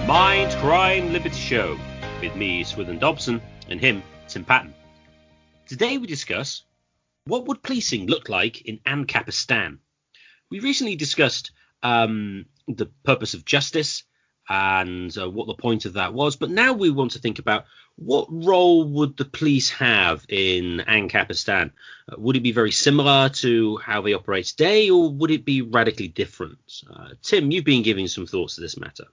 Mindcrime Liberty Show with me, Swithin Dobson, and him, Tim Patton. Today we discuss what would policing look like in Ancapistan. We recently discussed the purpose of justice and what the point of that was, but now we want to think about what role would the police have in Ancapistan? Would it be very similar to how they operate today, or would it be radically different? Tim, you've been giving some thoughts to this matter.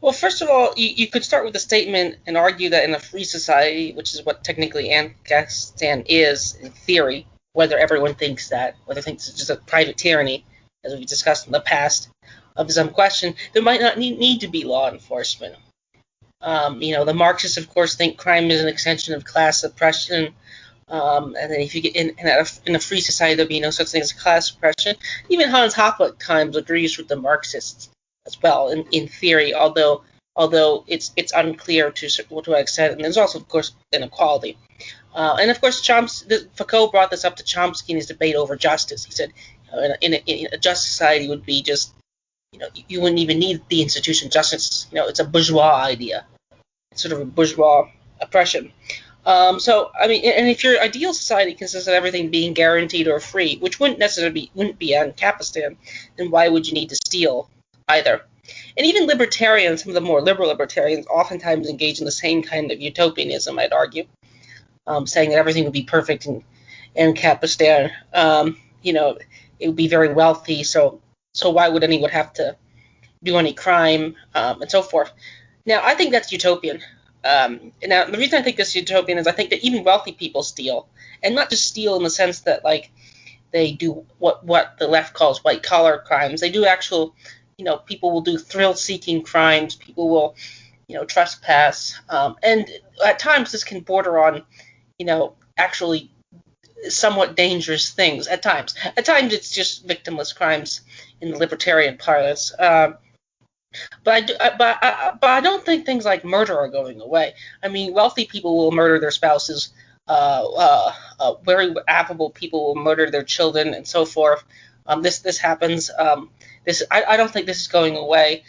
Well, first of all, you could start with a statement and argue that in a free society, which is what technically Ancapistan is in theory, whether everyone thinks that, whether thinks it's just a private tyranny, as we've discussed in the past, of some question, there might not need to be law enforcement. The Marxists, of course, think crime is an extension of class oppression, and then if you get in a free society, there'll be no such thing as class oppression. Even Hans Hoppe at times agrees with the Marxists as well, in theory, although it's unclear to what extent. And there's also, of course, inequality. And of course, Foucault brought this up to Chomsky in his debate over justice. He said, in a just society would be just, you wouldn't even need the institution of justice. It's a bourgeois idea. It's sort of a bourgeois oppression. And if your ideal society consists of everything being guaranteed or free, which wouldn't be Ancapistan, then why would you need to steal either? And even libertarians, some of the more liberal libertarians, oftentimes engage in the same kind of utopianism, I'd argue, saying that everything would be perfect in Ancapistan. It would be very wealthy, so why would anyone have to do any crime, and so forth. Now, I think that's utopian. Now, the reason I think that's utopian is I think that even wealthy people steal, and not just steal in the sense that, they do what the left calls white-collar crimes. They do actual, people will do thrill-seeking crimes. People will, trespass. And at times this can border on, actually somewhat dangerous things at times. At times it's just victimless crimes in the libertarian parlance. But I don't think things like murder are going away. I mean, wealthy people will murder their spouses. Very affable people will murder their children and so forth. This happens. I don't think this is going away.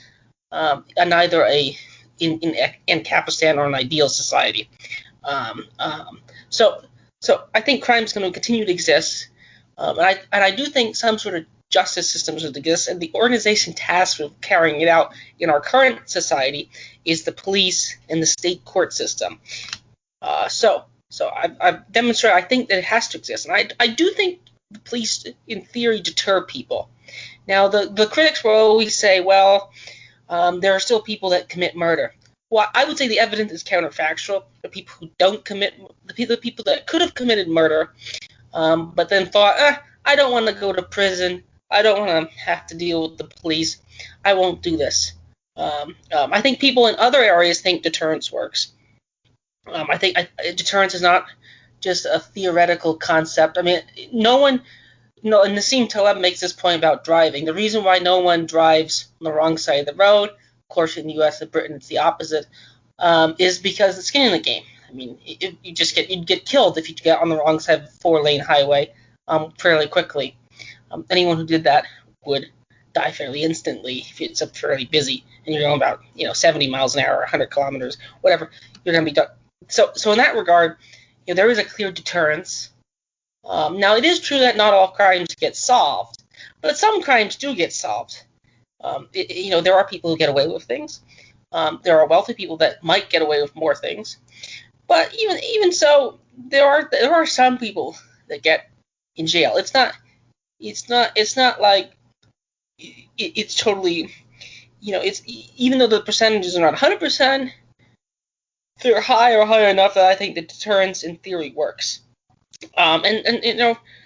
Neither in Ancapistan or an ideal society. So I think crime is going to continue to exist, and I do think some sort of justice system should exist, and the organization tasked with carrying it out in our current society is the police and the state court system. So I've demonstrated I think that it has to exist, and I do think the police, in theory, deter people. Now, the critics will always say, well, there are still people that commit murder. Well, I would say the evidence is counterfactual. The people who don't commit, the people that could have committed murder, but then thought, I don't want to go to prison. I don't want to have to deal with the police. I won't do this. I think people in other areas think deterrence works. I think deterrence is not just a theoretical concept. I mean, and Nassim Taleb makes this point about driving. The reason why no one drives on the wrong side of the road, of course, in the U.S. and Britain it's the opposite, is because it's skin in the game. I mean, you'd get killed if you get on the wrong side of a 4-lane highway fairly quickly. Anyone who did that would die fairly instantly if it's fairly busy and you're going about 70 miles an hour, 100 kilometers, whatever. You're going to be done. So in that regard, there is a clear deterrence. Now, it is true that not all crimes get solved, but some crimes do get solved. There are people who get away with things. There are wealthy people that might get away with more things. But even so, there are some people that get in jail. It's not like it's totally, it's even though the percentages are not 100%, they're high enough that I think the deterrence in theory works.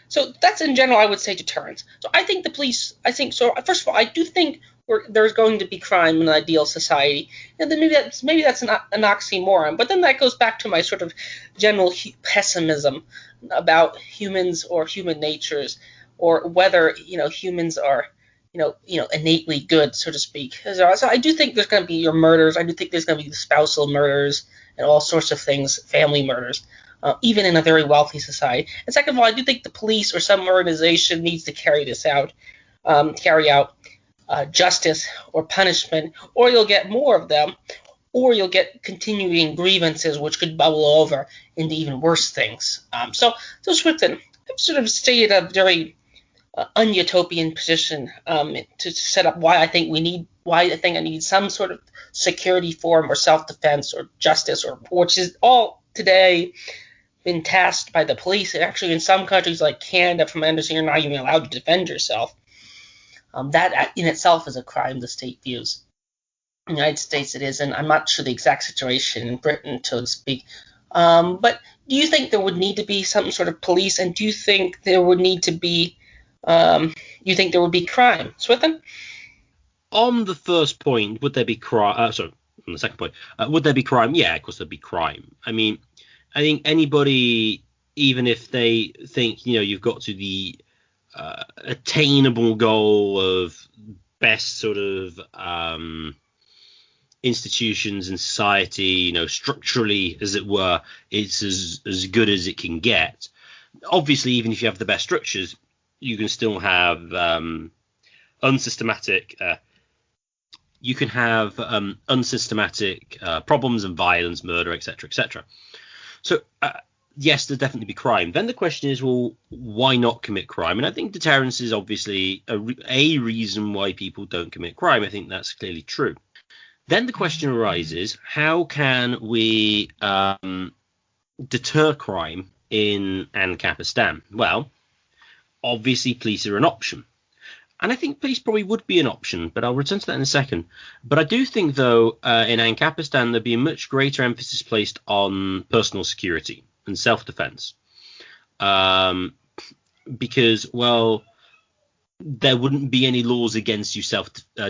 So that's in general, I would say deterrence. So I think the police, first of all, I do think there's going to be crime in an ideal society. And then maybe that's an oxymoron. But then that goes back to my sort of general pessimism about humans or human natures, or whether humans are innately good, so to speak. So I do think there's going to be your murders. I do think there's going to be spousal murders and all sorts of things, family murders. Even in a very wealthy society. And second of all, I do think the police or some organization needs to carry out justice or punishment, or you'll get more of them, or you'll get continuing grievances which could bubble over into even worse things. So Swifton, I've sort of stated a very unutopian position to set up why I think I need some sort of security form or self-defense or justice, or which is all today been tasked by the police. And actually, in some countries like Canada, from my understanding, you're not even allowed to defend yourself. That in itself is a crime the state views. In the United States it is, and I'm not sure the exact situation in Britain, so to speak. But do you think there would need to be some sort of police, and do you think there would need to be crime? Swithin? On the first point, would there be crime? Sorry, on the second point, would there be crime? Yeah, of course there'd be crime. I mean, I think anybody, even if they think, you've got to the attainable goal of best sort of institutions in society, structurally, as it were, it's as good as it can get. Obviously, even if you have the best structures, you can still have unsystematic problems and violence, murder, etc., etc. So yes, there'll definitely be crime. Then the question is, well, why not commit crime? And I think deterrence is obviously a reason why people don't commit crime. I think that's clearly true. Then the question arises, how can we deter crime in Ancapistan? Well, obviously police are an option. And I think police probably would be an option, but I'll return to that in a second. But I do think, though, in Ancapistan, there'd be a much greater emphasis placed on personal security and self-defense. Because, well, there wouldn't be any laws against you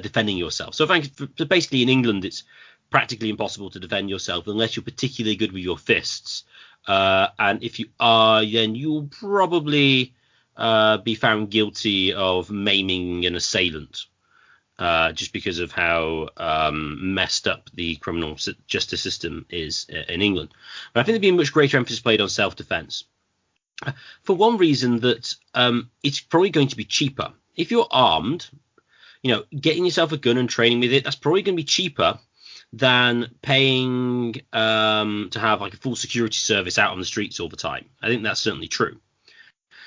defending yourself. So basically in England, it's practically impossible to defend yourself unless you're particularly good with your fists. And if you are, then you'll probably be found guilty of maiming an assailant, just because of how messed up the criminal justice system is in England. But I think there'd be a much greater emphasis played on self-defense. For one reason, that it's probably going to be cheaper. If you're armed, getting yourself a gun and training with it, that's probably going to be cheaper than paying to have like a full security service out on the streets all the time. I think that's certainly true.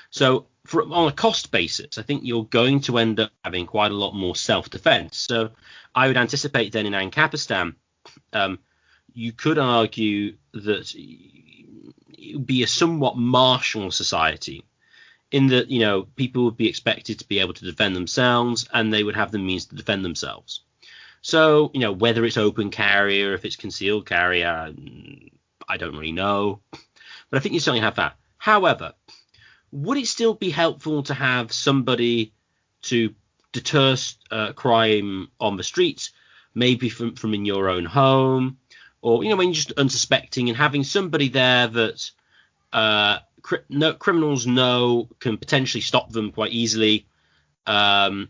So on a cost basis, I think you're going to end up having quite a lot more self-defense. So I would anticipate then in Ancapistan, you could argue that it would be a somewhat martial society, in that, people would be expected to be able to defend themselves, and they would have the means to defend themselves. So, whether it's open carry or if it's concealed carry, I don't really know. But I think you certainly have that. However, would it still be helpful to have somebody to deter crime on the streets, maybe from in your own home, or, when you're just unsuspecting, and having somebody there that criminals know can potentially stop them quite easily, and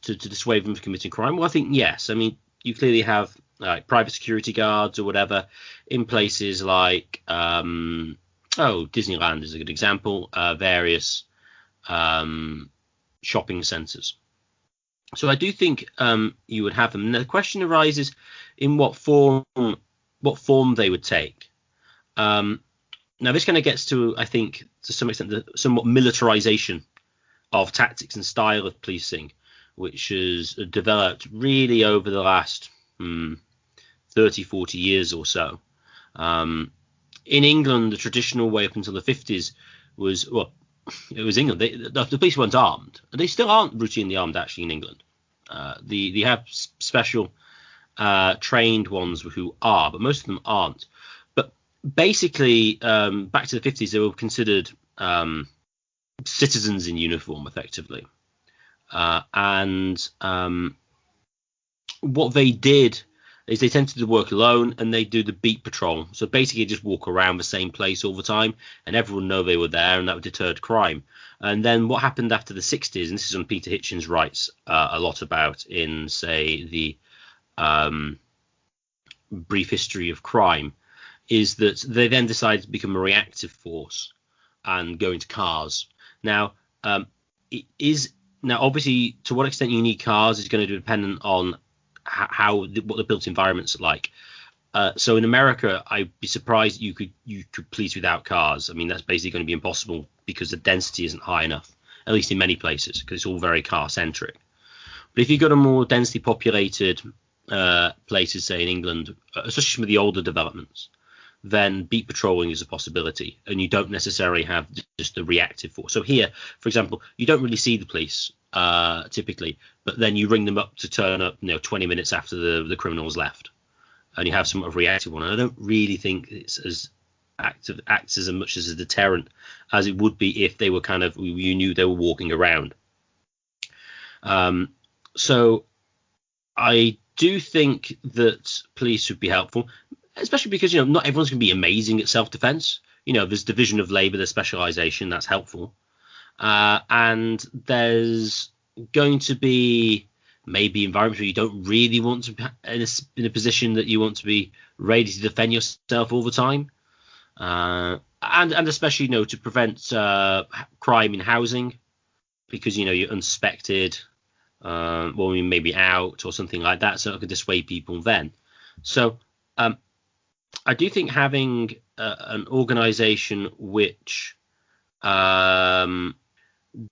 to dissuade them from committing crime? Well, I think yes. I mean, you clearly have private security guards or whatever in places like Disneyland is a good example, various shopping centres. So I do think you would have them. And the question arises in what form they would take. Now, this kind of gets to, I think, to some extent, the somewhat militarization of tactics and style of policing, which has developed really over the last 30, 40 years or so. In England, the traditional way up until the 50s was, it was England. The police weren't armed. They still aren't routinely armed, actually, in England. They have special trained ones who are, but most of them aren't. But basically, back to the 50s, they were considered citizens in uniform, effectively. And what they did is they tended to work alone, and they do the beat patrol. So basically just walk around the same place all the time, and everyone know they were there, and that would deter crime. And then what happened after the 60s, and this is something Peter Hitchens writes a lot about in, say, the Brief History of Crime, is that they then decided to become a reactive force and go into cars. Now, it is Now, obviously, to what extent you need cars is going to be dependent on what the built environments are like. So in America, I'd be surprised you could police without cars. I mean, that's basically going to be impossible because the density isn't high enough, at least in many places, because it's all very car centric. But if you go to more densely populated places, say in England, especially some of the older developments, then beat patrolling is a possibility, and you don't necessarily have just the reactive force. So here, for example, you don't really see the police typically, but then you ring them up to turn up 20 minutes after the criminals left, and you have some of a reactive one. And I don't really think it's as acts as much as a deterrent as it would be if they were you knew they were walking around. So I do think that police would be helpful, especially because not everyone's going to be amazing at self-defense. There's division of labor, there's specialization, that's helpful, and there's going to be maybe environments where you don't really want to be in a position that you want to be ready to defend yourself all the time, and especially to prevent crime in housing, because you're unsuspected, maybe out or something like that, so it could dissuade people then. So I do think having an organization which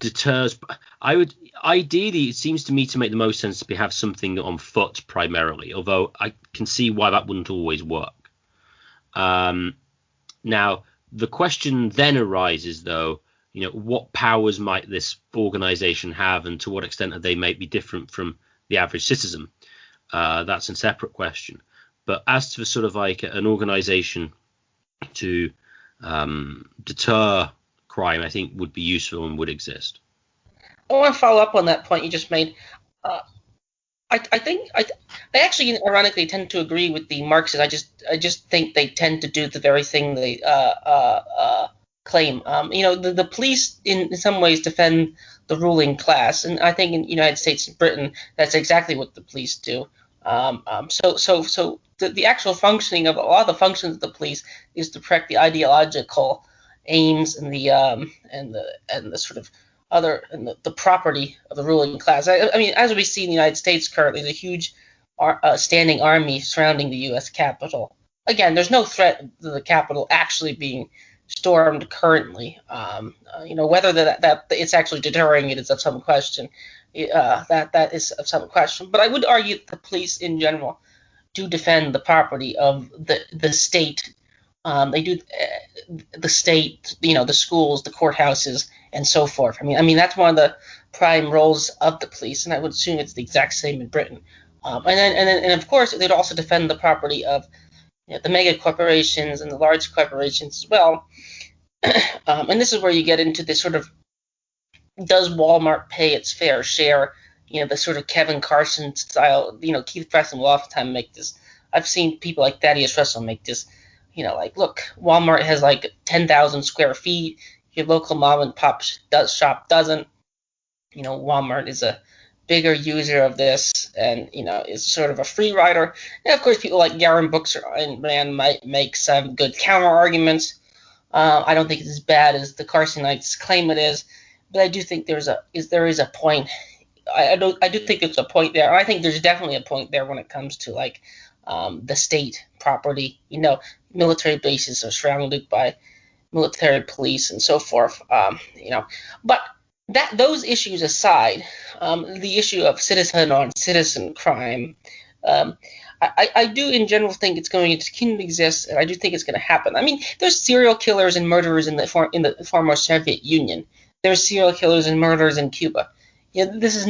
deters, ideally, it seems to me to make the most sense to have something on foot primarily, although I can see why that wouldn't always work. Now, the question then arises, though, what powers might this organization have, and to what extent are they might be different from the average citizen? That's a separate question. But as to sort of like an organization to deter crime, I think would be useful and would exist. I want to follow up on that point you just made. I actually ironically tend to agree with the Marxists. I just think they tend to do the very thing they claim. The police in some ways defend the ruling class, and I think in the United States and Britain that's exactly what the police do. So the actual functioning of a lot of the functions of the police is to protect the ideological aims and the sort of other and the property of the ruling class. I mean, as we see in the United States currently, there's a huge standing army surrounding the U.S. Capitol. Again, there's no threat to the Capitol actually being stormed currently. Whether that it's actually deterring it is of some question. That is of some question. But I would argue that the police in general do defend the property of the state. They do the state, the schools, the courthouses, and so forth. I mean that's one of the prime roles of the police, and I would assume it's the exact same in Britain. And of course they'd also defend the property of the mega corporations and the large corporations as well. And this is where you get into this sort of, does Walmart pay its fair share? The sort of Kevin Carson style. Keith Preston will oftentimes make this. I've seen people like Thaddeus Russell make this. Look, Walmart has like 10,000 square feet. Your local mom and pop shop doesn't. Walmart is a bigger user of this, and is sort of a free rider. And of course, people like Garen Booker and Brand might make some good counter arguments. I don't think it's as bad as the Carsonites claim it is, but I do think there is a point. I do think there's a point there. I think there's definitely a point there when it comes to like the state property. Military bases are surrounded by military police and so forth. But those issues aside, the issue of citizen on citizen crime, I do in general think it's going to continue to exist, and I do think it's going to happen. I mean, there's serial killers and murderers in the former Soviet Union. There's serial killers and murderers in Cuba. This is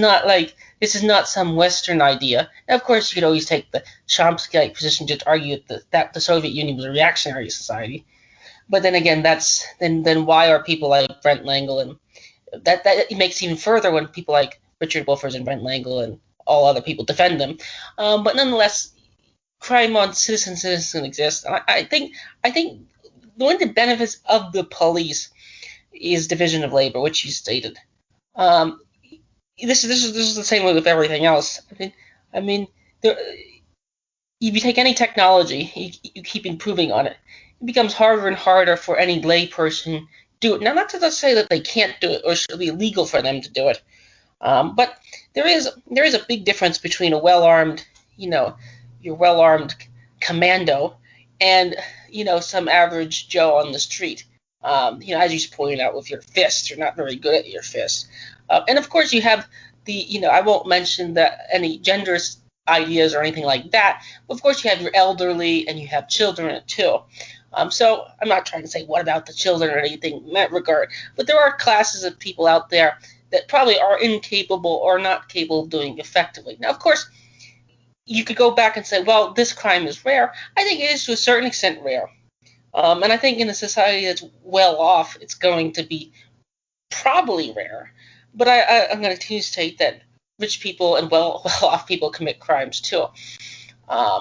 not some Western idea. Now, of course, you could always take the Chomsky position to argue that the Soviet Union was a reactionary society. But then again, then why are people like Brent Langel, and that makes even further when people like Richard Wolfers and Brent Langel and all other people defend them. But nonetheless, crime on citizen exists. And I think one of the benefits of the police is division of labor, which you stated. This is the same way with everything else. I mean, if you take any technology, you keep improving on it. It becomes harder and harder for any lay person to do it. Now, not to say that they can't do it or it should be illegal for them to do it, But there is a big difference between a well-armed, your well-armed commando and, some average Joe on the street. As you pointed out with your fists, you're not very good at your fists. And of course you have I won't mention any gender ideas or anything like that. But of course you have your elderly and you have children too. So I'm not trying to say what about the children or anything in that regard, but there are classes of people out there that probably are incapable or not capable of doing effectively. Now, of course, you could go back and say, well, this crime is rare. I think it is to a certain extent rare. And I think in a society that's well off, it's going to be probably rare. But I'm going to continue to state that rich people and well off people commit crimes too.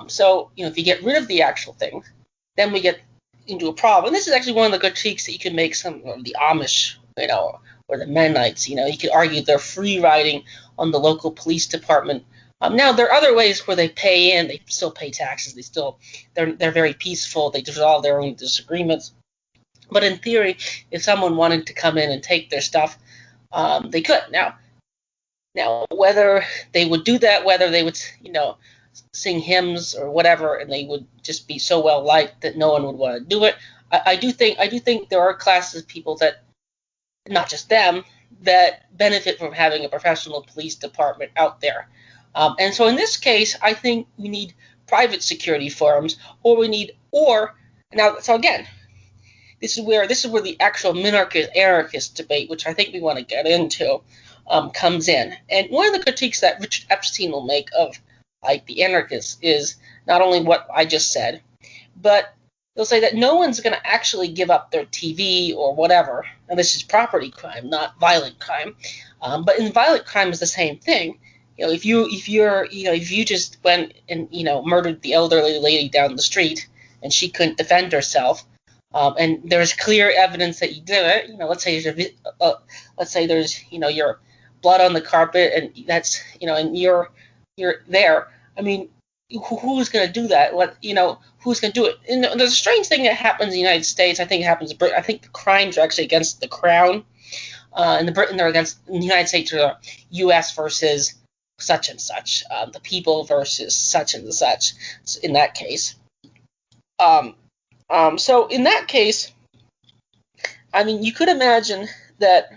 So, if you get rid of the actual thing, then we get into a problem. And this is actually one of the critiques that you can make some of the Amish, or the Mennonites. You could argue they're free riding on the local police department. Now there are other ways where they pay in. They still pay taxes. They're very peaceful. They resolve their own disagreements. But in theory, if someone wanted to come in and take their stuff, they could. Now whether they would do that, whether they would sing hymns or whatever, and they would just be so well liked that no one would want to do it. I do think there are classes of people that, not just them, that benefit from having a professional police department out there. And so in this case, I think we need private security firms, so again, this is where the actual anarchist debate, which I think we want to get into, comes in. And one of the critiques that Richard Epstein will make of the anarchists is not only what I just said, but they'll say that no one's going to actually give up their TV or whatever. And this is property crime, not violent crime. But in violent crime is the same thing. If you just went and murdered the elderly lady down the street and she couldn't defend herself, and there's clear evidence that you did it. Let's say there's your blood on the carpet and that's and you're there. I mean, who's going to do that? Who's going to do it? And there's a strange thing that happens in the United States. I think it happens in Britain. I think the crimes are actually against the crown. In Britain, they're against. In the United States, they're U.S. versus such and such. The people versus such and such. In that case. So in that case, I mean, you could imagine that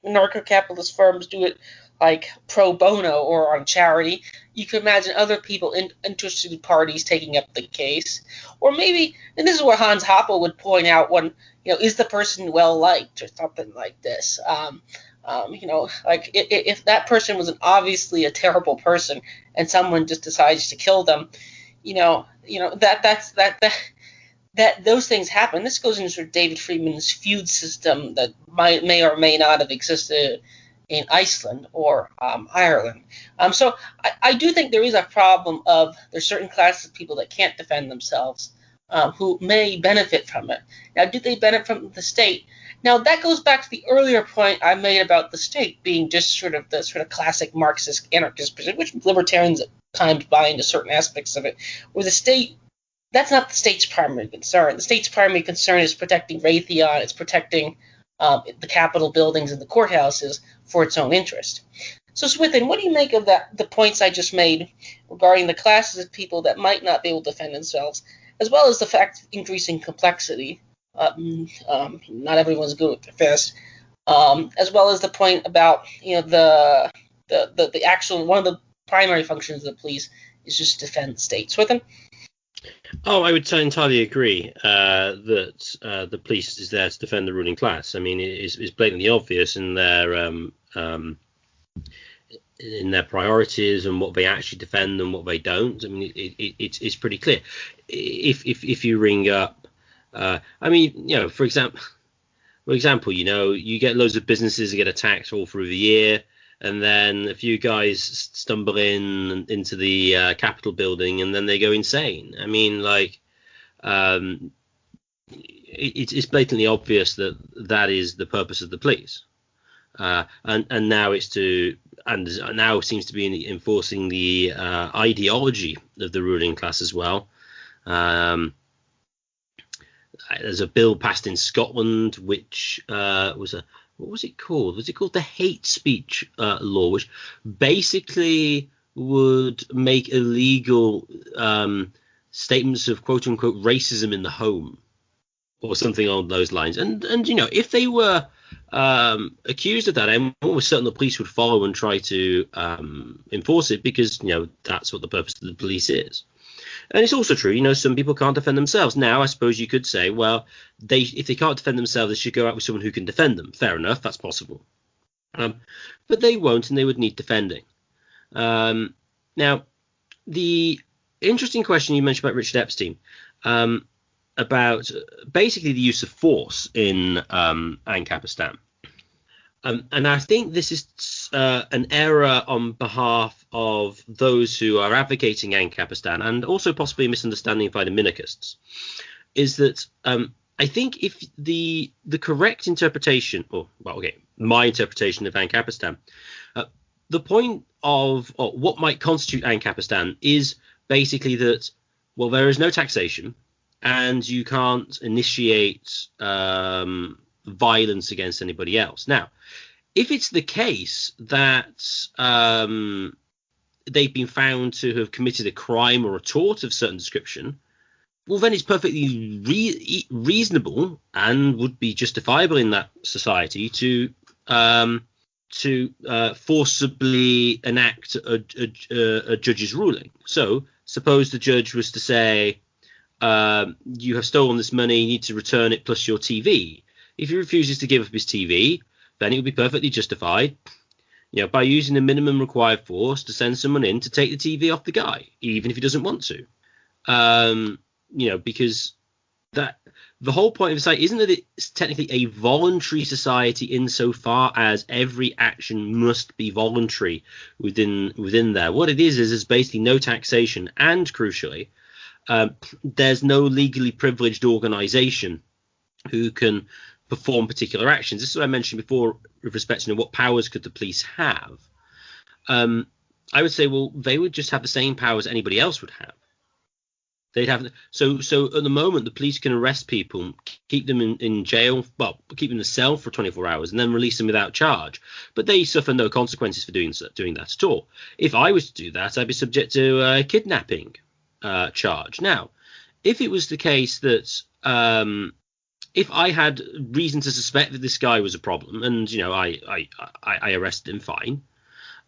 anarcho-capitalist firms do it like pro bono or on charity. You could imagine other people, interested parties, taking up the case. Or maybe, and this is where Hans Hoppe would point out when, is the person well liked or something like this. Like if that person was obviously a terrible person and someone just decides to kill them, that those things happen. This goes into David Friedman's feud system that may or may not have existed in Iceland or Ireland. So I do think there is a problem of there's certain classes of people that can't defend themselves who may benefit from it. Now, do they benefit from the state? Now, that goes back to the earlier point I made about the state being just sort of classic Marxist anarchist position, which libertarians at times buy into certain aspects of it, where the state, that's not the state's primary concern. The state's primary concern is protecting Raytheon, it's protecting the Capitol buildings and the courthouses for its own interest. So, Swithin, what do you make of the points I just made regarding the classes of people that might not be able to defend themselves, as well as the fact of increasing complexity? Not everyone's good with their fist, as well as the point about the actual one of the primary functions of the police is just to defend the state. Swithin? Oh, I would entirely agree that the police is there to defend the ruling class. I mean, it's blatantly obvious in their priorities and what they actually defend and what they don't. I mean, it's pretty clear. If you ring up, for example, you get loads of businesses that get attacked all through the year. And then a few guys stumble into the Capitol building, and then they go insane. I mean, it's blatantly obvious that is the purpose of the police, and now now seems to be enforcing the ideology of the ruling class as well. There's a bill passed in Scotland which was a, what was it called? Was it called the hate speech law, which basically would make illegal statements of quote unquote racism in the home or something along those lines. And if they were accused of that, I'm almost certain the police would follow and try to enforce it, because that's what the purpose of the police is. And it's also true, some people can't defend themselves. Now, I suppose you could say, well, if they can't defend themselves, they should go out with someone who can defend them. Fair enough, that's possible. But they won't, and they would need defending. Now, the interesting question you mentioned about Richard Epstein, about basically the use of force in Ancapistan. And I think this is an error on behalf of those who are advocating Ancapistan, and also possibly a misunderstanding by the minarchists, is that I think if the correct interpretation, my interpretation of Ancapistan, the point of what might constitute Ancapistan is basically that, well, there is no taxation, and you can't initiate violence against anybody else. Now, if it's the case that they've been found to have committed a crime or a tort of certain description, well, then it's perfectly reasonable and would be justifiable in that society to forcibly enact a judge's ruling. So suppose the judge was to say, you have stolen this money, you need to return it plus your TV. If he refuses to give up his TV, then it would be perfectly justified, by using the minimum required force to send someone in to take the TV off the guy, even if he doesn't want to. Because that the whole point of the society isn't that it's technically a voluntary society insofar as every action must be voluntary within there. What it is basically no taxation, and crucially, there's no legally privileged organization who can perform particular actions. This is what I mentioned before with respect to what powers could the police have. I would say, well, they would just have the same powers anybody else would have. They'd have so at the moment the police can arrest people, keep them in jail, well, keep them in a cell for 24 hours, and then release them without charge. But they suffer no consequences for doing that at all. If I was to do that, I'd be subject to a kidnapping charge. Now, if it was the case that if I had reason to suspect that this guy was a problem, and I arrested him, fine.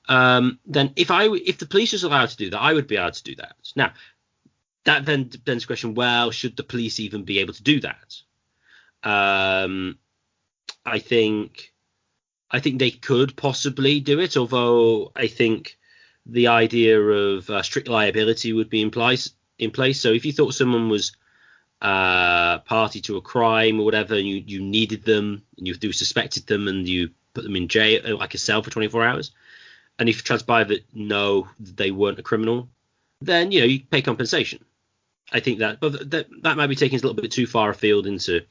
Then if the police was allowed to do that, I would be able to do that. Now, that then begs the question: well, should the police even be able to do that? I think they could possibly do it, although I think the idea of strict liability would be in place. So if you thought someone was party to a crime or whatever, and you needed them, and you suspected them, and you put them in jail, like a cell, for 24 hours, and if it transpired that no, they weren't a criminal, then you pay compensation. I think that might be taking us a little bit too far afield into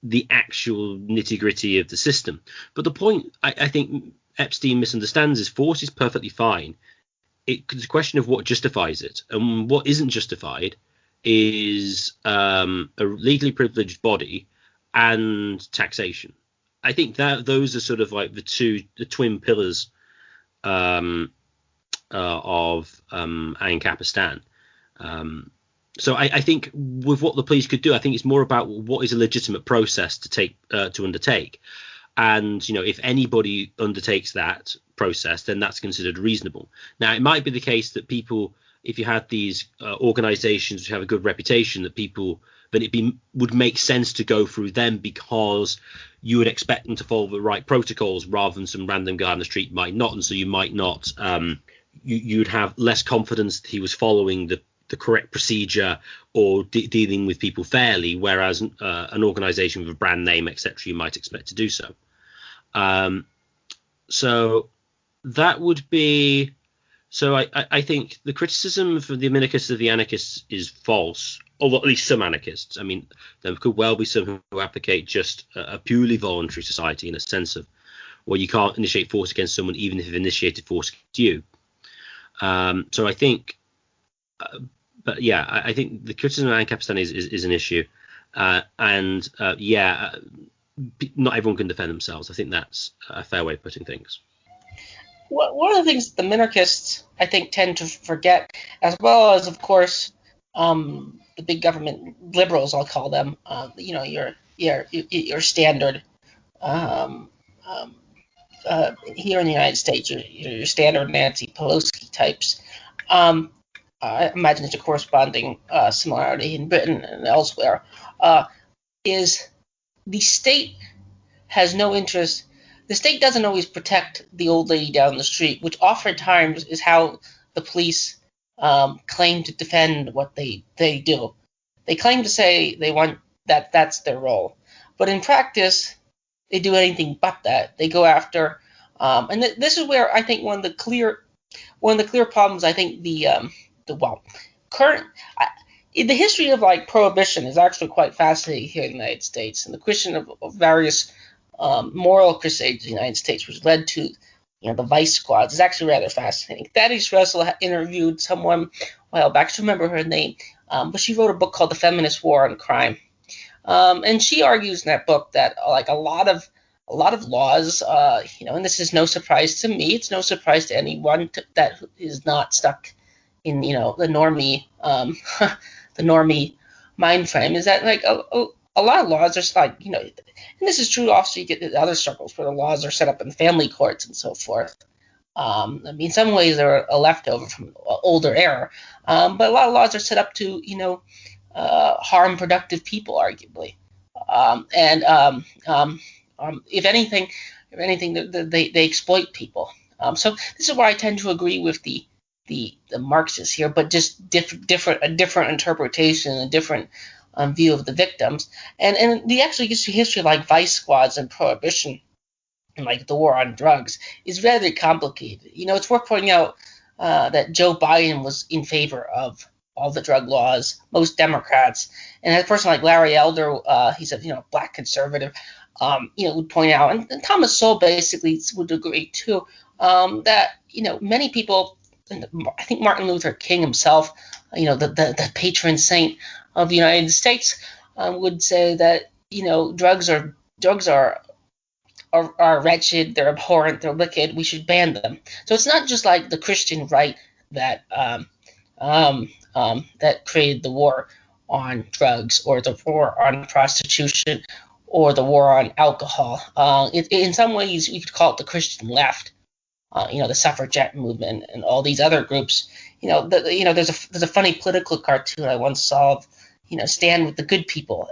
the actual nitty-gritty of the system. But the point I think Epstein misunderstands is force is perfectly fine. It's a question of what justifies it, and what isn't justified is a legally privileged body and taxation. I think that those are sort of like the twin pillars of Ancapistan. So I think with what the police could do, I think it's more about what is a legitimate process to undertake. And, if anybody undertakes that process, then that's considered reasonable. Now, it might be the case that people, if you had these organizations which have a good reputation, then would make sense to go through them, because you would expect them to follow the right protocols rather than some random guy on the street might not. And so you might not, you'd have less confidence that he was following the correct procedure or dealing with people fairly, whereas an organization with a brand name, etc., you might expect to do so. So that would be. So I think the criticism for the minarchists of the anarchists is false, or at least some anarchists. I mean, there could well be some who advocate just a purely voluntary society, in a sense of, well, you can't initiate force against someone even if they've initiated force against you. So I think, but yeah, I think the criticism of Ancapistan is an issue. Not everyone can defend themselves. I think that's a fair way of putting things. One of the things the minarchists, I think, tend to forget, as well as, of course, the big government liberals, I'll call them, your standard, here in the United States, your standard Nancy Pelosi types. I imagine there's a corresponding similarity in Britain and elsewhere, is the state has no interest. The state doesn't always protect the old lady down the street, which oftentimes is how the police claim to defend what they do. They claim to say they want that's their role, but in practice, they do anything but that. They go after, and this is where I think one of the clear problems. I think the history of like prohibition is actually quite fascinating here in the United States, and the question of various moral crusades in the United States, which led to the vice squads, is actually rather fascinating. Thaddeus Russell interviewed someone a while back. I don't remember her name, but she wrote a book called The Feminist War on Crime, and she argues in that book that like a lot of laws, and this is no surprise to me. It's no surprise to anyone that is not stuck in the normie the normie mind frame, is that like a lot of laws are like and this is true also you get in other circles where the laws are set up in family courts and so forth. In some ways they're a leftover from older era, but a lot of laws are set up to harm productive people, arguably, if anything they exploit people. So this is where I tend to agree with the Marxists here, but just a different interpretation, a different view of the victims, and the actual history of like vice squads and prohibition and like the war on drugs is very complicated. It's worth pointing out that Joe Biden was in favor of all the drug laws. Most Democrats, and a person like Larry Elder, he's a black conservative, would point out, and Thomas Sowell basically would agree too, that many people. I think Martin Luther King himself, the patron saint of the United States, would say that drugs are wretched, they're abhorrent, they're wicked. We should ban them. So it's not just like the Christian right that that created the war on drugs or the war on prostitution or the war on alcohol. In some ways, we could call it the Christian left. The suffragette movement and all these other groups. There's a funny political cartoon I once saw of, stand with the good people,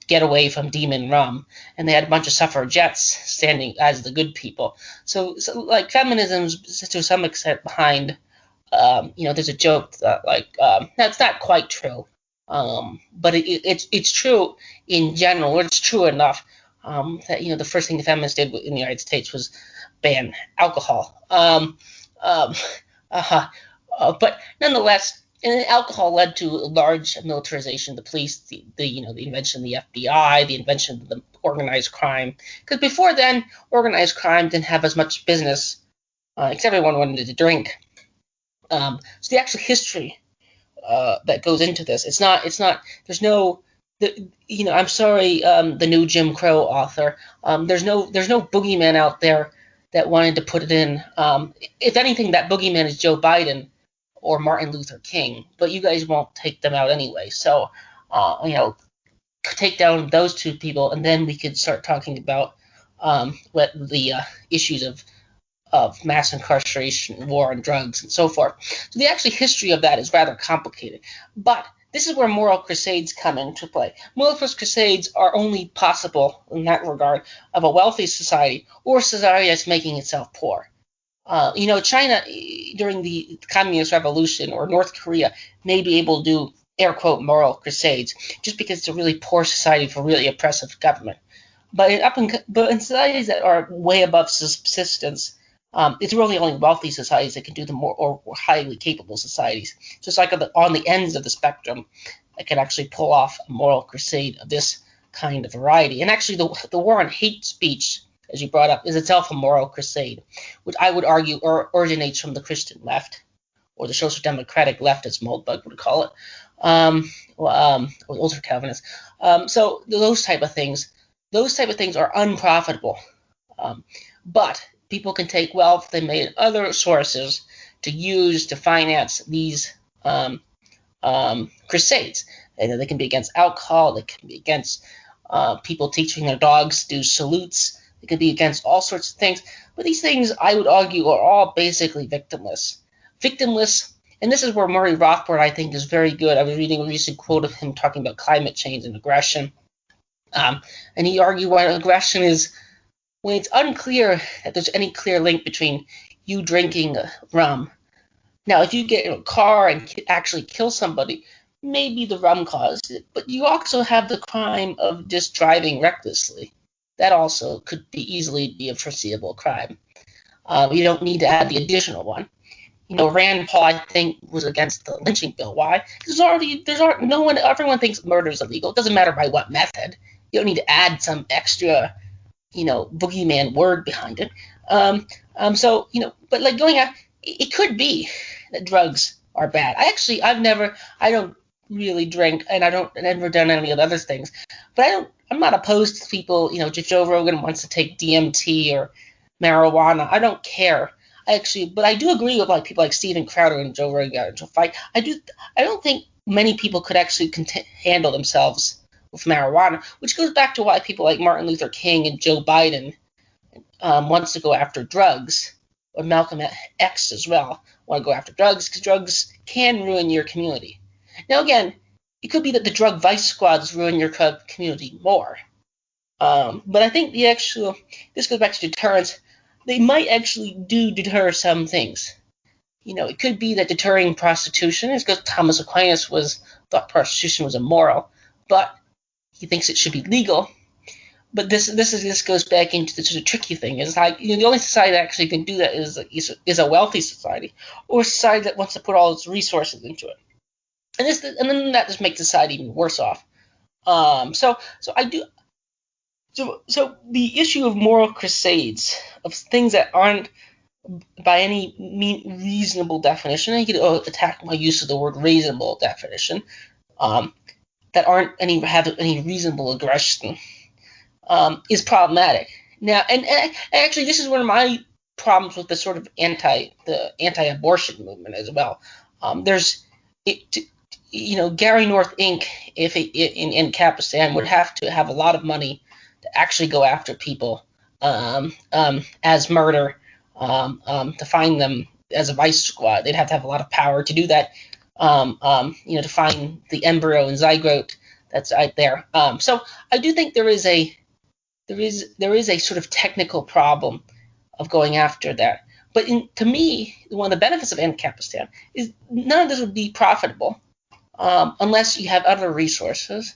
get away from demon rum, and they had a bunch of suffragettes standing as the good people. So like feminism's to some extent behind. There's a joke that that's not quite true, but it's true in general. It's true enough that the first thing the feminists did in the United States was ban alcohol. But nonetheless, and alcohol led to a large militarization of the police, the invention of the FBI, the invention of the organized crime. Because before then, organized crime didn't have as much business, except everyone wanted to drink. So the actual history that goes into this, it's not. There's no. I'm sorry, the new Jim Crow author. There's no boogeyman out there that wanted to put it in. If anything, that boogeyman is Joe Biden or Martin Luther King, but you guys won't take them out anyway. So, take down those two people, and then we could start talking about what the issues of mass incarceration, war on drugs, and so forth. So the actual history of that is rather complicated, but this is where moral crusades come into play. Moral crusades are only possible in that regard of a wealthy society or a society that's making itself poor. China during the Communist Revolution or North Korea may be able to do air quote moral crusades just because it's a really poor society for really oppressive government. But in societies that are way above subsistence, it's really only wealthy societies that can do the more or highly capable societies. So it's like on the ends of the spectrum that can actually pull off a moral crusade of this kind of variety. And actually, the war on hate speech, as you brought up, is itself a moral crusade, which I would argue originates from the Christian left, or the social democratic left, as Moldbug would call it. ultra Calvinists. So those type of things are unprofitable. But people can take wealth they made in other sources to use to finance these crusades. They can be against alcohol. They can be against people teaching their dogs to do salutes. They could be against all sorts of things. But these things, I would argue, are all basically victimless. And this is where Murray Rothbard, I think, is very good. I was reading a recent quote of him talking about climate change and aggression. And he argued why aggression is when it's unclear that there's any clear link between you drinking rum. Now, if you get in a car and actually kill somebody, maybe the rum caused it, but you also have the crime of just driving recklessly. That also could easily be a foreseeable crime. You don't need to add the additional one. Rand Paul, I think, was against the lynching bill. Why? Because everyone thinks murder is illegal. It doesn't matter by what method. You don't need to add some extra, boogeyman word behind it. But like going out, it could be that drugs are bad. I don't really drink, and I've never done any of the other things, but I'm not opposed to people, if Joe Rogan wants to take DMT or marijuana, I don't care. But I do agree with people like Steven Crowder and Joe Rogan to fight. I don't think many people could actually handle themselves with marijuana, which goes back to why people like Martin Luther King and Joe Biden wants to go after drugs, or Malcolm X as well want to go after drugs, because drugs can ruin your community. Now again, it could be that the drug vice squads ruin your community more. But I think this goes back to deterrence. They might actually do deter some things. It could be that deterring prostitution is because Thomas Aquinas thought prostitution was immoral, but he thinks it should be legal. But this goes back into the sort of tricky thing. Is the only society that actually can do that is a wealthy society, or a society that wants to put all its resources into it. And then that just makes society even worse off. So the issue of moral crusades, of things that aren't by any reasonable definition, and you could attack my use of the word reasonable definition, that have any reasonable aggression, is problematic. Now, and actually, this is one of my problems with the sort of anti-abortion movement as well. Gary North Inc., in Ancapistan, would have to have a lot of money to actually go after people as murder, to find them as a vice squad. They'd have to have a lot of power to do that, to find the embryo and zygote that's out there. So I do think there is a sort of technical problem of going after that. But to me, one of the benefits of Ancapistan is none of this would be profitable unless you have other resources.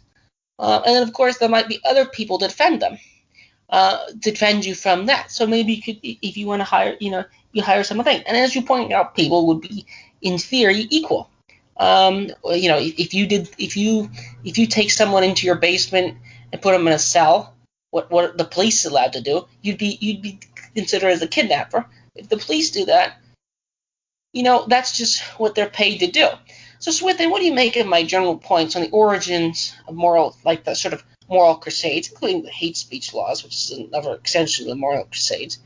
And then, of course, there might be other people to defend them, defend you from that. So maybe you could, if you want to hire, you hire someone. And as you point out, people would be, in theory, equal. If you take someone into your basement and put them in a cell, what the police is allowed to do, you'd be considered as a kidnapper. If the police do that, that's just what they're paid to do. So, Swithin, what do you make of my general points on the origins of the sort of moral crusades, including the hate speech laws, which is another extension of the moral crusades,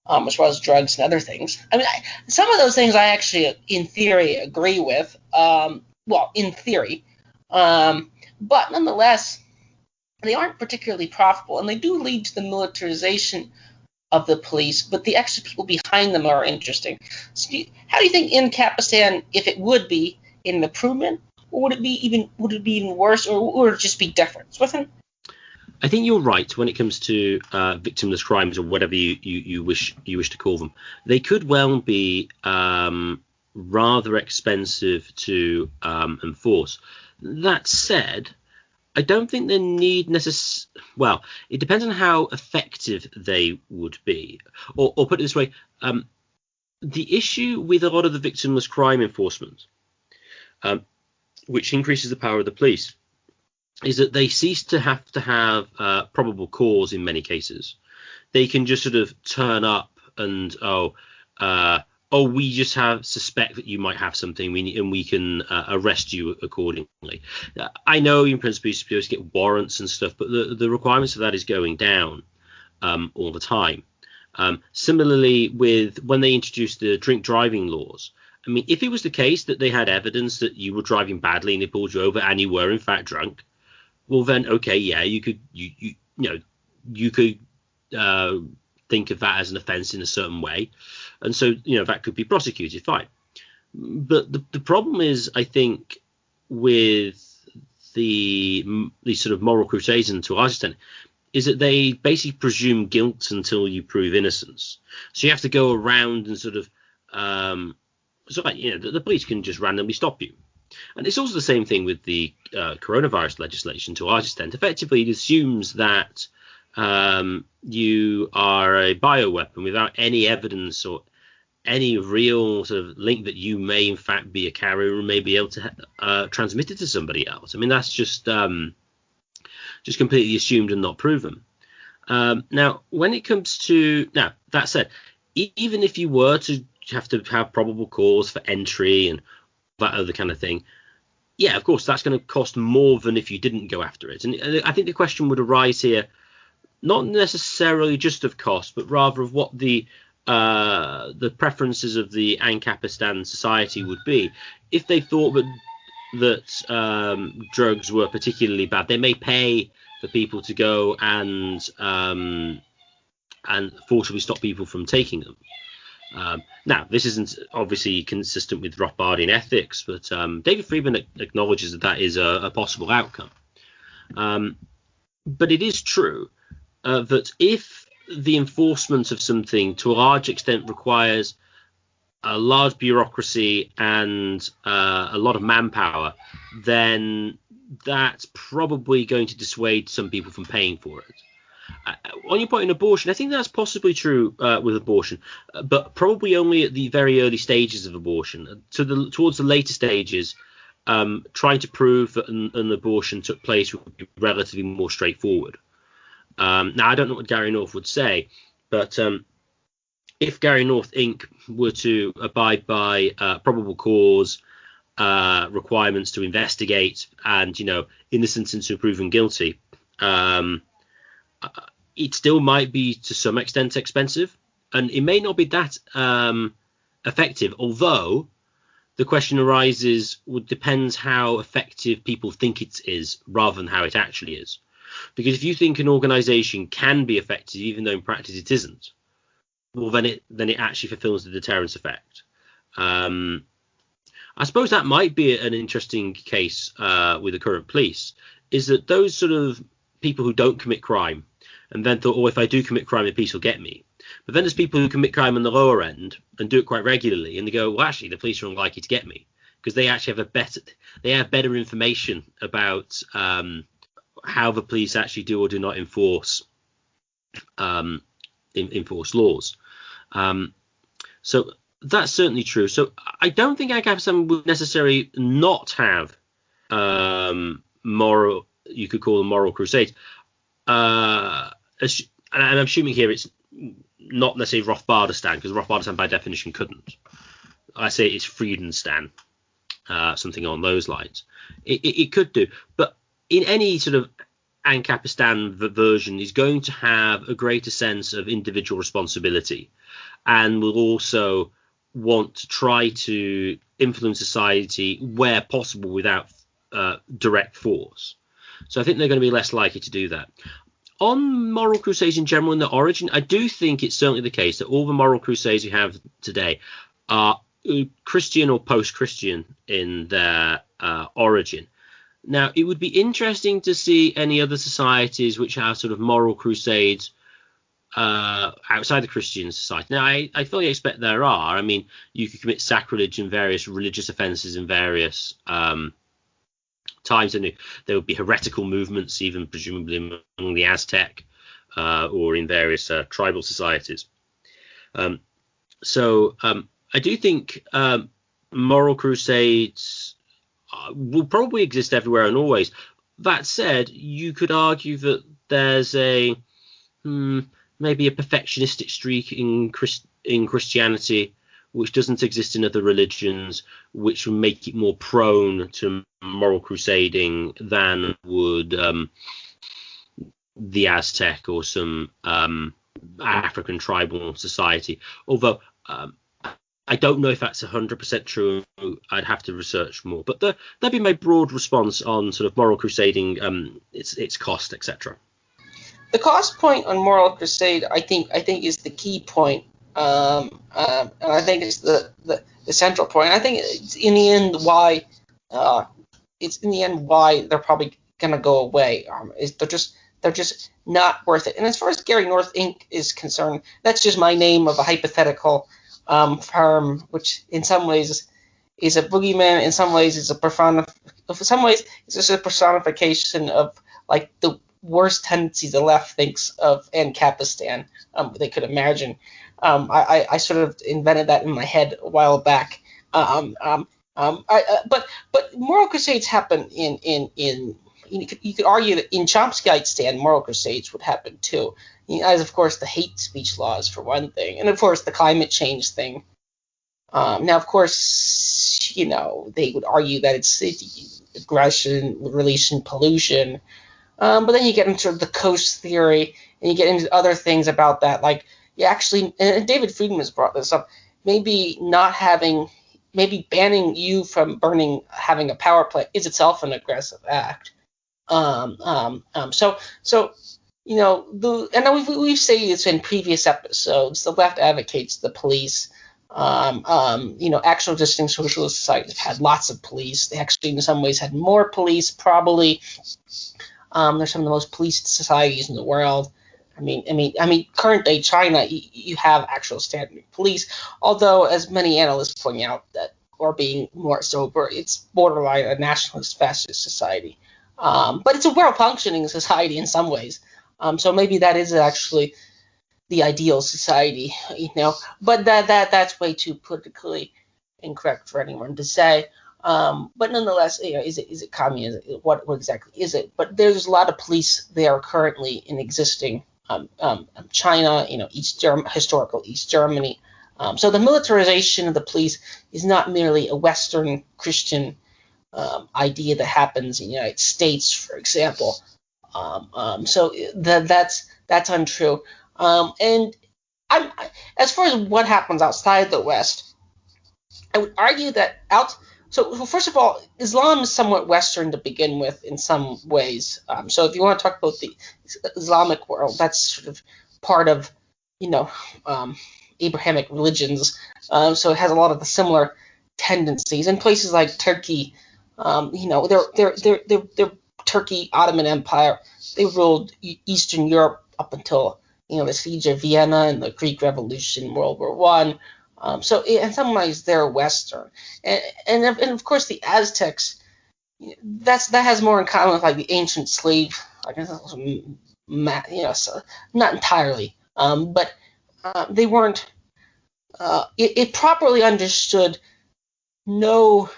as well as drugs and other things? I mean, some of those things I actually, in theory, agree with. In theory. But nonetheless, they aren't particularly profitable, and they do lead to the militarization of the police, but the extra people behind them are interesting. So how do you think Ancapistan, if it would be, an improvement, or would it be even worse, or would it just be different? Swithin? I think you're right when it comes to victimless crimes, or whatever you wish to call them. They could well be rather expensive to enforce. That said, I don't think they need well, it depends on how effective they would be. Or put it this way, the issue with a lot of the victimless crime enforcement, which increases the power of the police, is that they cease to have probable cause in many cases. They can just sort of turn up and oh, we just suspect that you might have something, and we can arrest you accordingly. I know in principle you're supposed to get warrants and stuff, but the requirements of that is going down all the time. Similarly, with when they introduced the drink driving laws, I mean, if it was the case that they had evidence that you were driving badly and they pulled you over and you were in fact drunk, well then, okay, yeah, you could think of that as an offence in a certain way, and so that could be prosecuted, fine. But the problem is, I think, with these sort of moral crusades, and to a large extent, is that they basically presume guilt until you prove innocence. So you have to go around and sort of the police can just randomly stop you. And it's also the same thing with the coronavirus legislation to a large extent. Effectively, it assumes that you are a bioweapon without any evidence or any real sort of link that you may in fact be a carrier and may be able to transmit it to somebody else. I mean, that's just completely assumed and not proven. Now, when it comes to that said, even if you were to have probable cause for entry and that other kind of thing, yeah, of course, that's going to cost more than if you didn't go after it. And I think the question would arise here, not necessarily just of cost, but rather of what the preferences of the ancapistan society would be. If they thought that drugs were particularly bad, they may pay for people to go and forcibly stop people from taking them. Now, this isn't obviously consistent with Rothbardian ethics, but David Friedman acknowledges that is a possible outcome. But it is true that if the enforcement of something to a large extent requires a large bureaucracy and a lot of manpower, then that's probably going to dissuade some people from paying for it. On your point in abortion, I think that's possibly true with abortion, but probably only at the very early stages of abortion. Towards the later stages, trying to prove that an abortion took place would be relatively more straightforward. Now, I don't know what Gary North would say, but if Gary North Inc. were to abide by probable cause requirements to investigate and, innocence until proven guilty, it still might be to some extent expensive, and it may not be that effective, although the question arises, depends how effective people think it is rather than how it actually is. Because if you think an organization can be effective even though in practice it isn't, well, then it actually fulfills the deterrence effect. I suppose that might be an interesting case with the current police, is that those sort of people who don't commit crime and then thought, oh, if I do commit crime, the police will get me. But then there's people who commit crime on the lower end and do it quite regularly, and they go, well, actually, the police are unlikely to get me because they actually have better information about how the police actually do or do not enforce laws. So that's certainly true. So I don't think ancapistan would necessarily not have moral, you could call them moral crusades. And I'm assuming here it's not necessarily Rothbardistan, because Rothbardistan by definition couldn't. I say it's Friedenstan, something along those lines. It could do, but in any sort of ancapistan version is going to have a greater sense of individual responsibility, and will also want to try to influence society where possible without direct force. So I think they're going to be less likely to do that. On moral crusades in general in their origin, I do think it's certainly the case that all the moral crusades we have today are Christian or post-Christian in their origin. Now, it would be interesting to see any other societies which have sort of moral crusades outside the Christian society. Now, I fully expect there are. I mean, you could commit sacrilege and various religious offences in various times, and there would be heretical movements, even presumably among the Aztec or in various tribal societies. So I do think moral crusades will probably exist everywhere and always. That said, you could argue that there's maybe a perfectionistic streak in Christianity, which doesn't exist in other religions, which would make it more prone to moral crusading than would the Aztec or some African tribal society. Although I don't know if that's 100% true. I'd have to research more. But that'd be my broad response on sort of moral crusading, its cost, etc. The cost point on moral crusade, I think is the key point, and I think it's the central point. I think it's in the end why they're probably gonna go away. They're just not worth it. And as far as Gary North Inc. is concerned, that's just my name of a hypothetical firm, which in some ways is a boogeyman. In some ways, it's just a personification of like the worst tendencies the left thinks of ancapistan they could imagine. I sort of invented that in my head a while back. But moral crusades happen in you could argue that in Chomskyite moral crusades would happen too. As of course the hate speech laws for one thing, and of course the climate change thing. Now of course they would argue that it's aggression, relation, pollution. But then you get into the coast theory, and you get into other things about that, like you actually, and David Friedman has brought this up, maybe banning you from having a power plant is itself an aggressive act. We've stated this in previous episodes. The left advocates the police. Actual distinct socialist societies have had lots of police. They actually, in some ways, had more police, probably. They're some of the most policed societies in the world. I mean, current day China, you have actual standing police. Although, as many analysts point out, or being more sober, it's borderline a nationalist fascist society. But it's a well-functioning society in some ways. So maybe that is actually the ideal society, But that's way too politically incorrect for anyone to say. But nonetheless, is it communism? What exactly is it? But there's a lot of police there currently in existing China, historical East Germany. So the militarization of the police is not merely a Western Christian idea that happens in the United States, for example. So that's untrue. And as far as what happens outside the West, I would argue that So first of all, Islam is somewhat Western to begin with in some ways. So if you want to talk about the Islamic world, that's sort of part of, Abrahamic religions. So it has a lot of the similar tendencies. In places like Turkey, they're Turkey Ottoman Empire. They ruled Eastern Europe up until the siege of Vienna and the Greek Revolution, World War I. So in some ways they're Western, and of course the Aztecs, that has more in common with like the ancient slave, so not entirely, but they weren't. It properly understood. Ben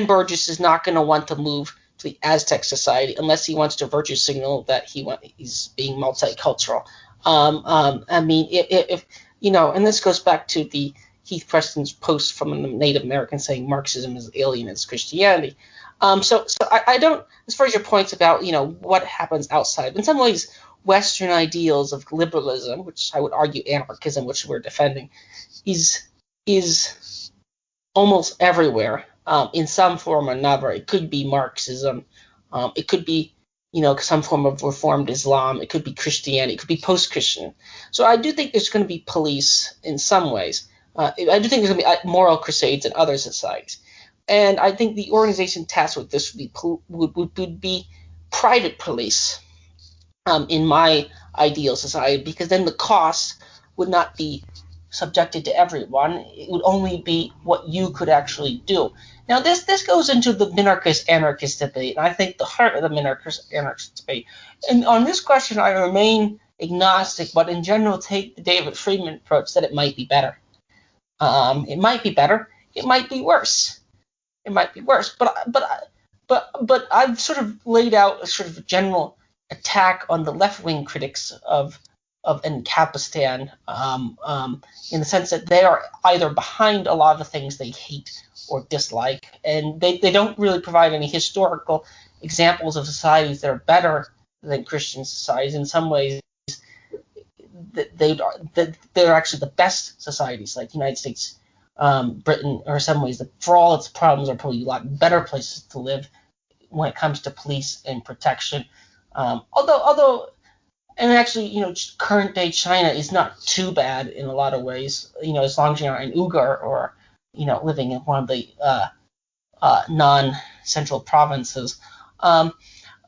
Burgess is not going to want to move to the Aztec society unless he wants to virtue signal that he's being multicultural. If and this goes back to the Heath Preston's post from a Native American saying Marxism is alien as Christianity. So I don't, as far as your points about, what happens outside, in some ways, Western ideals of liberalism, which I would argue anarchism, which we're defending, is almost everywhere, in some form or another. It could be Marxism. It could be some form of reformed Islam. It could be Christianity. It could be post-Christian. So I do think there's going to be police in some ways. I do think there's going to be moral crusades in other societies. And I think the organization tasked with this would be private police in my ideal society, because then the costs would not be subjected to everyone. It would only be what you could actually do. Now, this goes into the minarchist-anarchist debate, and I think the heart of the minarchist-anarchist debate. And on this question, I remain agnostic, but in general take the David Friedman approach that it might be better. It might be better. It might be worse. It might be worse. But I've sort of laid out a sort of general attack on the left-wing critics of ancapistan, in the sense that they are either behind a lot of the things they hate or dislike, and they don't really provide any historical examples of societies that are better than Christian societies. In some ways, they're actually the best societies, like the United States, Britain, or in some ways, for all its problems, are probably a lot better places to live when it comes to police and protection. Although, and actually, current day China is not too bad in a lot of ways. As long as you're not an Uyghur or living in one of the non-central provinces. So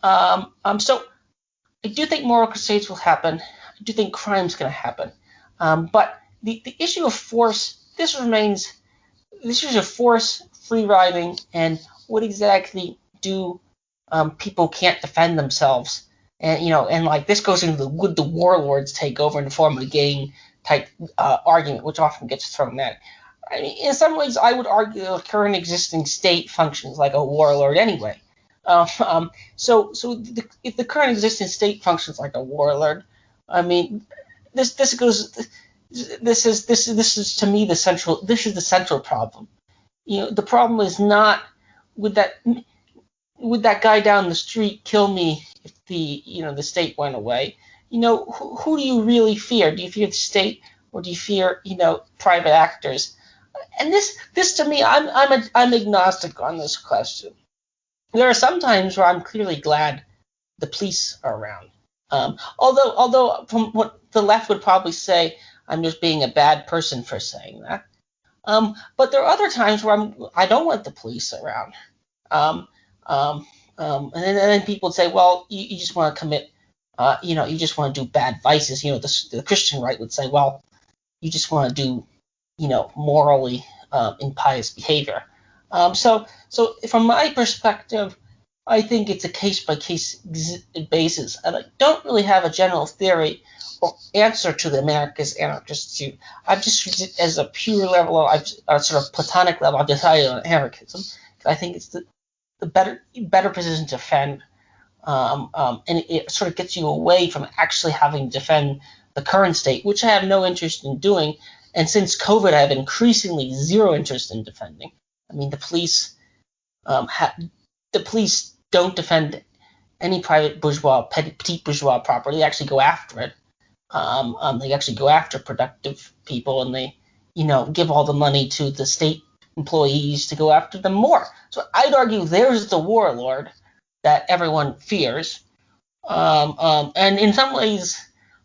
I do think moral crusades will happen. I do think crime's going to happen. But the issue of force, this remains the issue of force, free riding, and what exactly do people can't defend themselves. And like this goes into would the warlords take over in the form of a gang type argument, which often gets thrown at. I mean, in some ways, I would argue the current existing state functions like a warlord anyway. If the current existing state functions like a warlord, I mean, this is to me the central problem. The problem is not would that guy down the street kill me if the state went away. Who do you really fear? Do you fear the state or do you fear private actors? And this to me, I'm agnostic on this question. There are some times where I'm clearly glad the police are around. Although from what the left would probably say, I'm just being a bad person for saying that. But there are other times where I don't want the police around. And then people would say, well, you just want to commit, you just want to do bad vices. The Christian right would say, well, you just want to do, morally impious behavior. So from my perspective, I think it's a case-by-case basis, and I don't really have a general theory or answer to the anarchist view. I've just, as a pure level, a sort of platonic level, I've decided on anarchism. I think it's the better position to defend, and it sort of gets you away from actually having to defend the current state, which I have no interest in doing. And since COVID, I have increasingly zero interest in defending. I mean, the police don't defend any private bourgeois, petite bourgeois property. They actually go after it. They actually go after productive people, and they, give all the money to the state employees to go after them more. So I'd argue there's the warlord that everyone fears. And in some ways,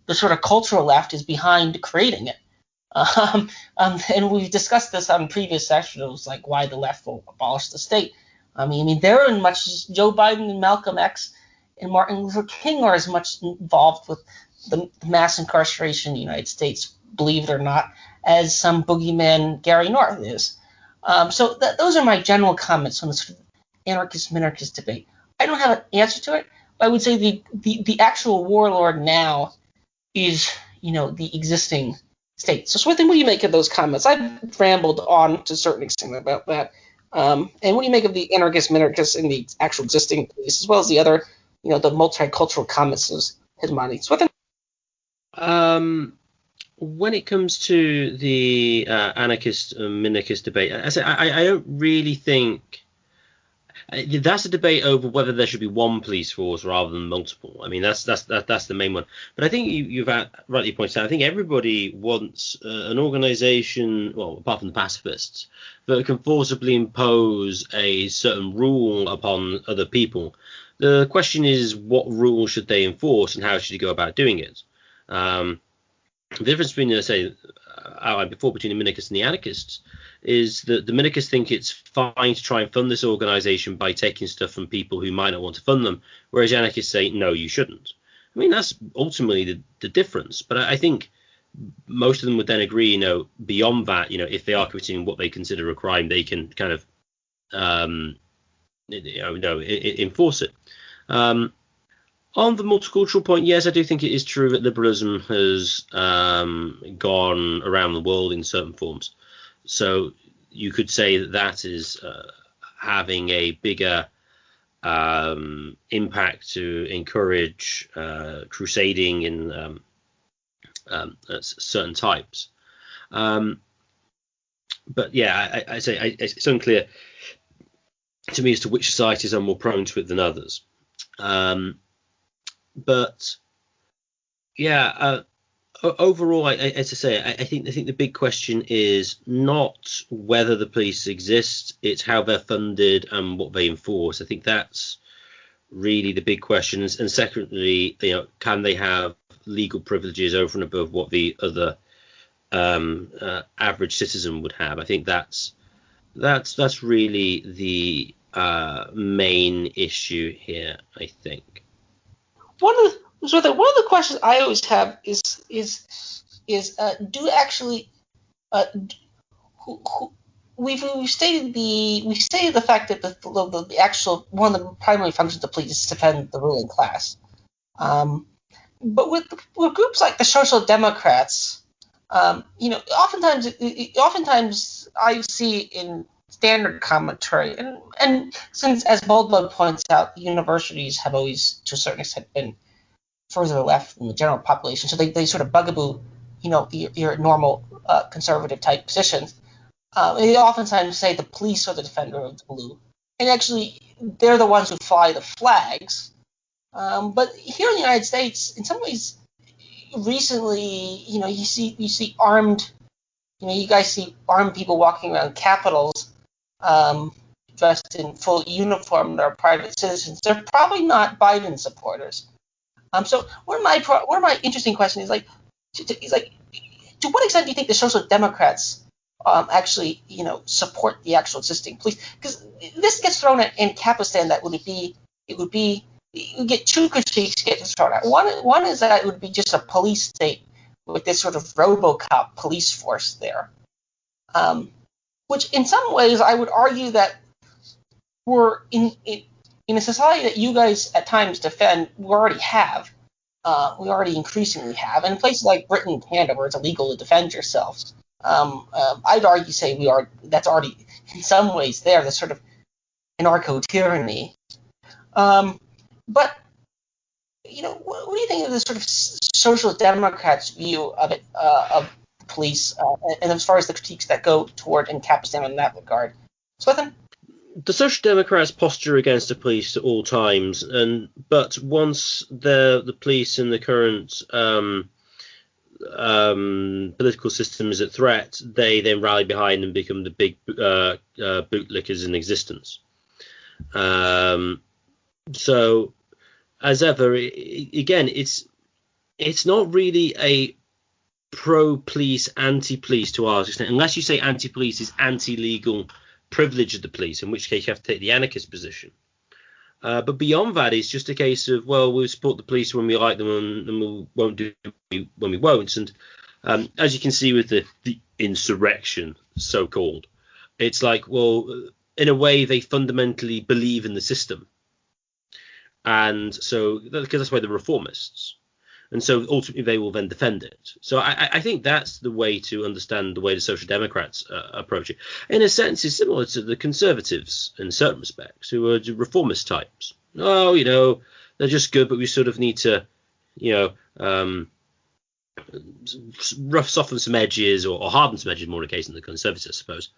the sort of cultural left is behind creating it. And we've discussed this on previous sessions, like why the left will abolish the state. I mean, they're in much as Joe Biden and Malcolm X and Martin Luther King are as much involved with the mass incarceration in the United States, believe it or not, as some boogeyman Gary North is. So those are my general comments on this sort of anarchist-minarchist debate. I don't have an answer to it, but I would say the actual warlord now is, the existing state. So Swithin, what do you make of those comments? I've rambled on to a certain extent about that. And what do you make of the anarchist-minarchist in the actual existing place, as well as the other, the multicultural comments as hegemony? Swithin? When it comes to the anarchist-minarchist debate, I don't really think that's a debate over whether there should be one police force rather than multiple. I mean, that's the main one. But I think you've rightly pointed out, I think everybody wants an organization, well, apart from the pacifists, that can forcibly impose a certain rule upon other people. The question is, what rule should they enforce and how should you go about doing it? The difference between, outlined before, between the minarchists and the anarchists is that the minarchists think it's fine to try and fund this organization by taking stuff from people who might not want to fund them, whereas the anarchists say, no, you shouldn't. I mean, that's ultimately the difference. But I think most of them would then agree, beyond that, if they are committing what they consider a crime, they can kind of, enforce it. On the multicultural point, yes, I do think it is true that liberalism has gone around the world in certain forms. So you could say that is having a bigger impact to encourage crusading in certain types. But yeah, I say it's unclear to me as to which societies are more prone to it than others. But yeah, overall, as I say, I think the big question is not whether the police exist; it's how they're funded and what they enforce. I think that's really the big question. And secondly, can they have legal privileges over and above what the other average citizen would have? I think that's really the main issue here, I think. One of the questions I always have is do actually we've stated the fact that the actual one of the primary functions of the police is to defend the ruling class. But with groups like the Social Democrats, oftentimes I see in standard commentary, and since, as Baldwin points out, the universities have always, to a certain extent, been further left than the general population, so they sort of bugaboo, your normal conservative type positions. They oftentimes say the police are the defender of the blue, and actually they're the ones who fly the flags. But here in the United States, in some ways, recently, you see armed, you guys see armed people walking around capitals, dressed in full uniform that are private citizens. They're probably not Biden supporters. So one of my interesting questions is to what extent do you think the Social Democrats actually support the actual existing police? Because this gets thrown at ancapistan that you get two critiques get thrown out. One is that it would be just a police state with this sort of RoboCop police force there, which in some ways I would argue that we're in a society that you guys at times defend. We already increasingly have, and in places like Britain and Canada where it's illegal to defend yourself, I'd argue that's already in some ways there, the sort of anarcho-tyranny. But what do you think of the sort of Social Democrats' view of it, of police, and as far as the critiques that go toward ancapistan in that regard? Swithin? The Social Democrats posture against the police at all times, but once the police and the current political system is at threat, they then rally behind and become the big bootlickers in existence. So, as ever, again, it's not really a pro-police, anti-police to our extent, unless you say anti-police is anti-legal privilege of the police, in which case you have to take the anarchist position. But beyond that, it's just a case of, well, we'll support the police when we like them and we won't do it when we won't. And as you can see with the insurrection, so-called, it's like, well, in a way, they fundamentally believe in the system. And so, because that's why they're reformists. And so ultimately they will then defend it. So I think that's the way to understand the way the Social Democrats approach it. In a sense, it's similar to the Conservatives in certain respects, who are reformist types. Oh, they're just good, but we sort of need to, soften some edges or harden some edges, more in the case of the Conservatives, I suppose.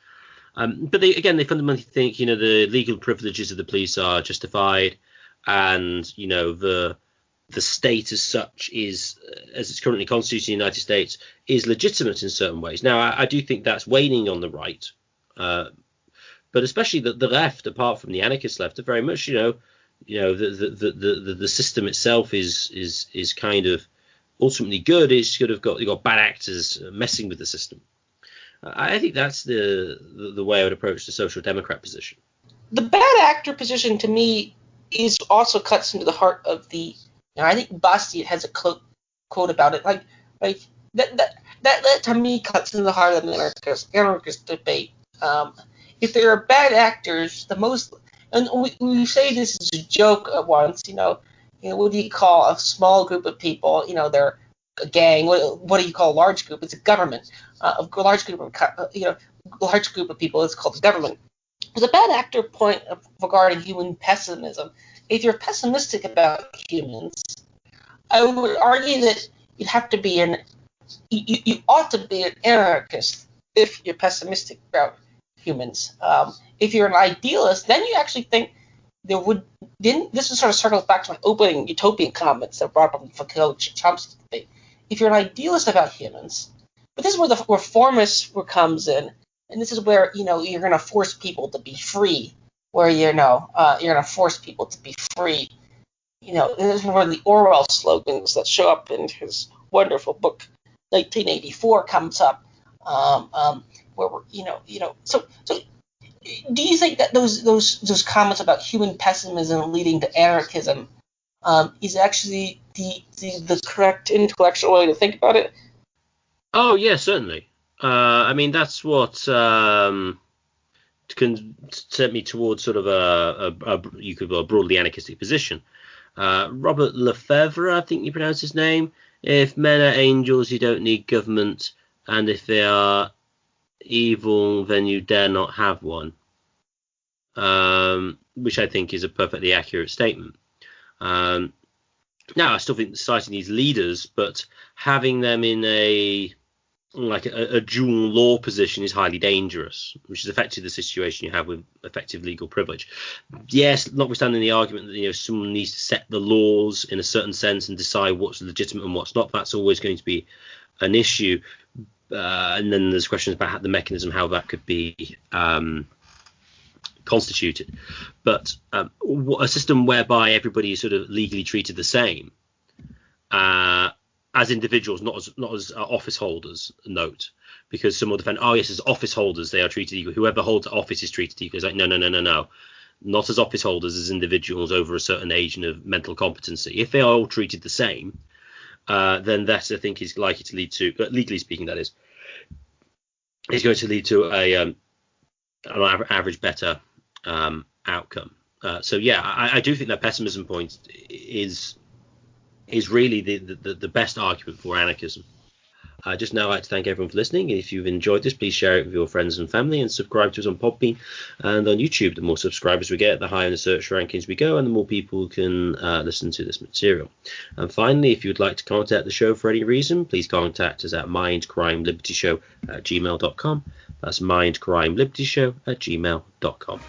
But they fundamentally think, the legal privileges of the police are justified, and, the state as such is, as it's currently constituted in the United States, is legitimate in certain ways. Now, I do think that's waning on the right, but especially the left, apart from the anarchist left, are very much, the system itself is kind of ultimately good. It's sort of you've got bad actors messing with the system. I think that's the way I would approach the Social Democrat position. The bad actor position, to me, is also cuts into the heart of the. I think Bastiat has a quote about it, like that to me cuts into the heart of the anarchist debate. If there are bad actors, the most, and we say this as a joke at once, what do you call a small group of people? They're a gang. What do you call a large group? It's a government. A large group of people is called the government. There's a bad actor point regarding human pessimism. If you're pessimistic about humans, I would argue that you'd have to be an you ought to be an anarchist if you're pessimistic about humans. If you're an idealist, then you actually think this sort of circles back to my opening utopian comments that brought up Foucault-Chomsky debate. If you're an idealist about humans, but this is where the reformist comes in, and this is where you're going to force people to be free, where you're going to force people to be free. This is where the Orwell slogans that show up in his wonderful book 1984 comes up, where so. Do you think that those comments about human pessimism leading to anarchism is actually the correct intellectual way to think about it? Oh yeah, certainly. I mean, that's what can set me towards sort of a you could a broadly anarchistic position. Robert Lefebvre, I think you pronounce his name. If men are angels, you don't need government, and if they are evil, then you dare not have one. Which I think is a perfectly accurate statement. Now, I still think society needs leaders, but having them in a dual law position is highly dangerous, which is effectively the situation you have with effective legal privilege. Yes, notwithstanding the argument that someone needs to set the laws in a certain sense and decide what's legitimate and what's not, that's always going to be an issue. And then there's questions about the mechanism, how that could be constituted. But a system whereby everybody is sort of legally treated the same as individuals, not as office holders, note, because some will defend, yes, as office holders they are treated equal. Whoever holds office is treated equal. It's like, no. Not as office holders, as individuals over a certain age and of mental competency. If they are all treated the same, then that, I think, is likely to lead to, legally speaking, that is going to lead to an average better outcome. So yeah, I do think that pessimism point is really the best argument for anarchism. Just now, I'd like to thank everyone for listening. If you've enjoyed this, please share it with your friends and family, and subscribe to us on Podbean and on YouTube. The more subscribers we get, the higher in the search rankings we go, and the more people can listen to this material. And finally, if you'd like to contact the show for any reason, please contact us at mindcrimelibernyshow@gmail.com. That's mindcrimelibernyshow@gmail.com.